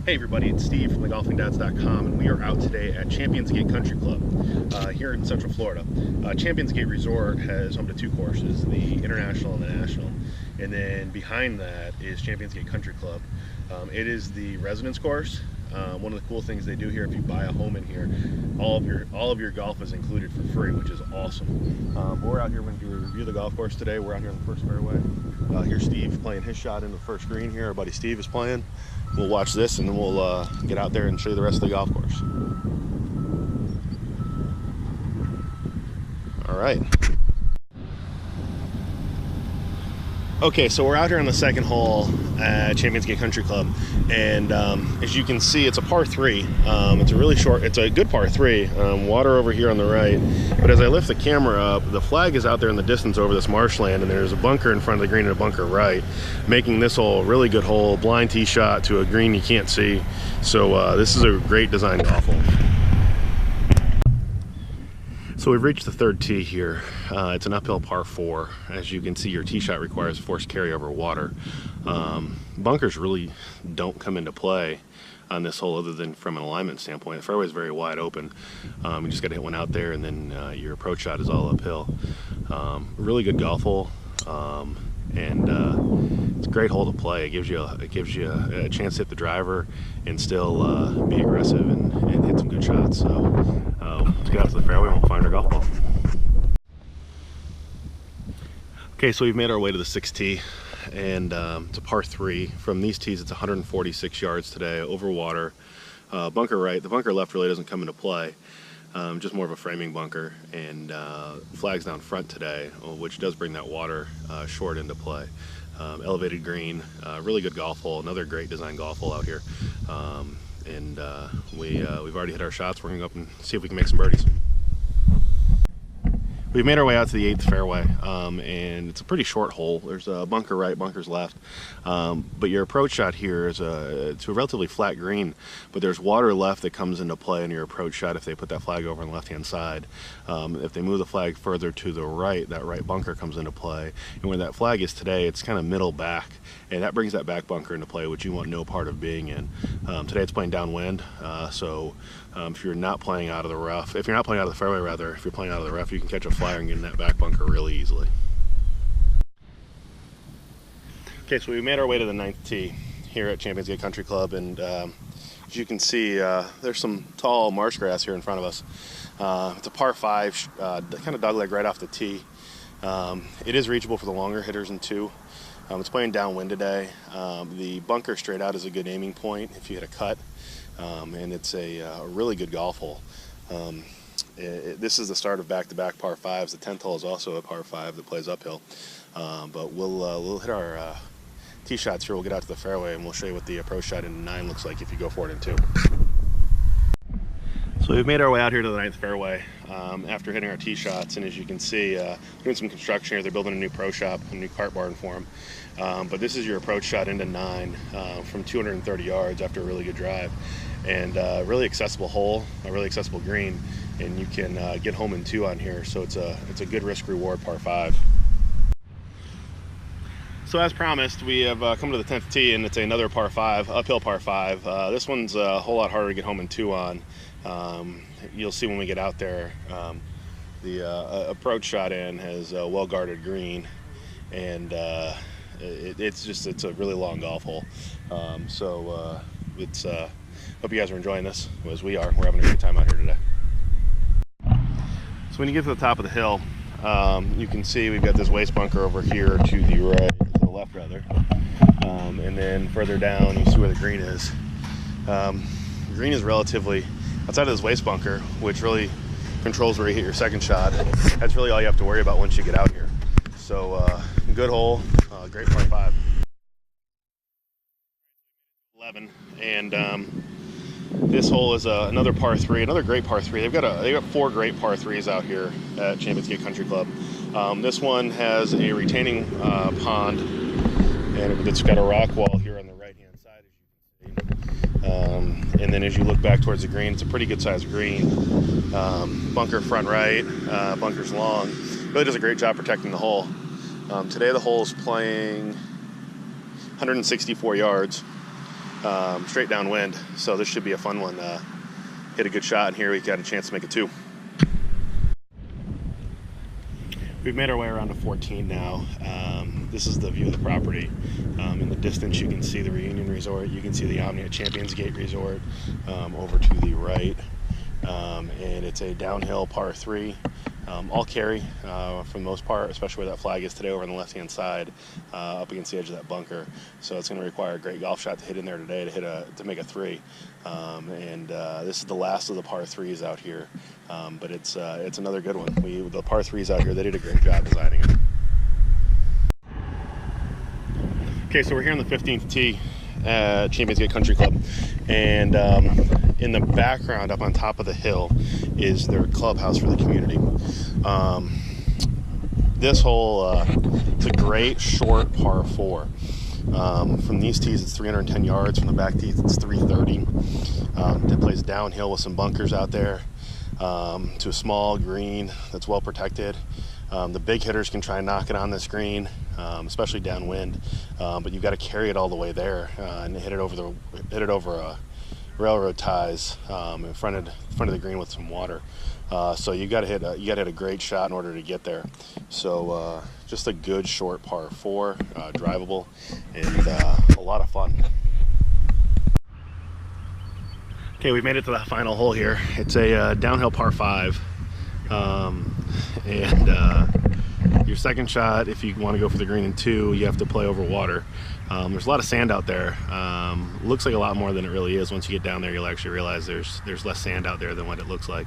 Hey everybody, it's Steve from thegolfingdads.com, and we are out today at ChampionsGate Country Club here in Central Florida. ChampionsGate Resort has home to two courses, the International and the National, and then behind that is ChampionsGate Country Club. It is the residence course. One of the cool things they do here, if you buy a home in here, all of your golf is included for free, which is awesome. We're out here going to review the golf course today. We're out here on the first fairway. Here's Steve playing his shot into the first green here. Our buddy Steve is playing. We'll watch this and then we'll get out there and show you the rest of the golf course. All right. Okay, so we're out here on the second hole at ChampionsGate Country Club, and as you can see, it's a par 3. It's a really short, it's a good par 3. Water over here on the right, but as I lift the camera up, the flag is out there in the distance over this marshland, and there's a bunker in front of the green and a bunker right, making this hole a really good hole, blind tee shot to a green you can't see. So this is a great design golf hole. So we've reached the third tee here. It's an uphill par 4. As you can see, your tee shot requires forced carry over water. Bunkers really don't come into play on this hole other than from an alignment standpoint. The fairway is very wide open. You just got to hit one out there, and then your approach shot is all uphill. Really good golf hole, and it's a great hole to play. It gives you a chance to hit the driver and still be aggressive and hit some good shots. So let's get out to the fairway and we'll find our golf ball. Okay, so we've made our way to the 6th tee, and it's a par 3. From these tees, it's 146 yards today, over water. Bunker right, the bunker left really doesn't come into play. Just more of a framing bunker, and flags down front today, which does bring that water short into play. Elevated green, really good golf hole, another great design golf hole out here. We've already hit our shots. We're gonna go up and see if we can make some birdies. We've made our way out to the 8th fairway, and it's a pretty short hole. There's a bunker right, bunkers left, but your approach shot here is it's a relatively flat green, but there's water left that comes into play in your approach shot if they put that flag over on the left-hand side. If they move the flag further to the right, that right bunker comes into play, and where that flag is today, it's kind of middle back, and that brings that back bunker into play, which you want no part of being in. Today it's playing downwind, so if you're not playing out of the rough, if you're not playing out of the fairway rather, if you're playing out of the rough, you can catch a flyer and get in that back bunker really easily. Okay, so we made our way to the 9th tee here at ChampionsGate Country Club, and as you can see, there's some tall marsh grass here in front of us. It's a par 5, kind of dogleg right off the tee. It is reachable for the longer hitters in 2. It's playing downwind today. The bunker straight out is a good aiming point if you hit a cut, and it's a really good golf hole. This is the start of back-to-back par 5s. The 10th hole is also a par 5 that plays uphill, but we'll hit our tee shots here. We'll get out to the fairway and we'll show you what the approach shot in 9 looks like if you go for it in 2. So we've made our way out here to the 9th fairway after hitting our tee shots, and as you can see, doing some construction here. They're building a new pro shop, a new cart barn for them. But this is your approach shot into 9 from 230 yards after a really good drive, and really accessible hole, a really accessible green, and you can get home in 2 on here. So it's a good risk reward par 5. So as promised, we have come to the 10th tee, and it's another par 5, uphill par 5. This one's a whole lot harder to get home in 2 on. You'll see when we get out there, the approach shot in has a well-guarded green, and it's a really long golf hole. Hope you guys are enjoying this as we are. We're having a great time out here today. So when you get to the top of the hill, you can see we've got this waste bunker over here to the right, to the left rather, and then further down you see where the green is. The green is relatively outside of this waste bunker, which really controls where you hit your second shot. That's really all you have to worry about once you get out here. So good hole, great par 5. 11, and this hole is another par 3, another great par 3. They've got 4 great par 3s out here at ChampionsGate Country Club. This one has a retaining pond, and it's got a rock wall here on the right-hand side, as you can see. And then as you look back towards the green, it's a pretty good-sized green. Bunker front right, bunker's long. Really does a great job protecting the hole. Today the hole is playing 164 yards. straight downwind. So this should be a fun one. Hit a good shot, and here we got a chance to make it 2. We've made our way around to 14 now. This is the view of the property. In the distance you can see the Reunion Resort, you can see the Omni at ChampionsGate Resort over to the right. And it's a downhill par 3. All carry for the most part, especially where that flag is today over on the left hand side, up against the edge of that bunker. So it's going to require a great golf shot to hit in there today to make a 3. This is the last of the par 3s out here, but it's another good one. The par 3s out here, they did a great job designing it. Okay, so we're here on the 15th tee at ChampionsGate Country Club, and in the background up on top of the hill is their clubhouse for the community. This hole, it's a great short par 4. From these tees it's 310 yards, from the back tees it's 330. It plays downhill with some bunkers out there to a small green that's well protected. The big hitters can try and knock it on this green, especially downwind, but you've got to carry it all the way there and hit it over railroad ties in front of the green with some water. So you got to hit a great shot in order to get there. So just a good short par 4, drivable, and a lot of fun. Okay, we made it to the final hole here. It's a downhill par 5. Your second shot, if you want to go for the green in 2, you have to play over water. There's a lot of sand out there. Looks like a lot more than it really is. Once you get down there, you'll actually realize there's less sand out there than what it looks like.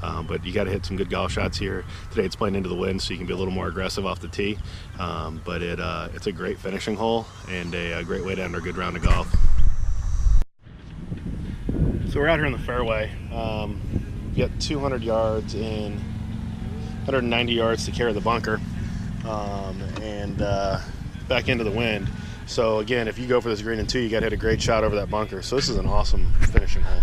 But you got to hit some good golf shots here. Today it's playing into the wind, so you can be a little more aggressive off the tee. But it's a great finishing hole and a great way to end a good round of golf. So we're out here in the fairway. We got 200 yards in, 190 yards to carry the bunker, and back into the wind. So again, if you go for this green in 2, you got to hit a great shot over that bunker. So this is an awesome finishing hole.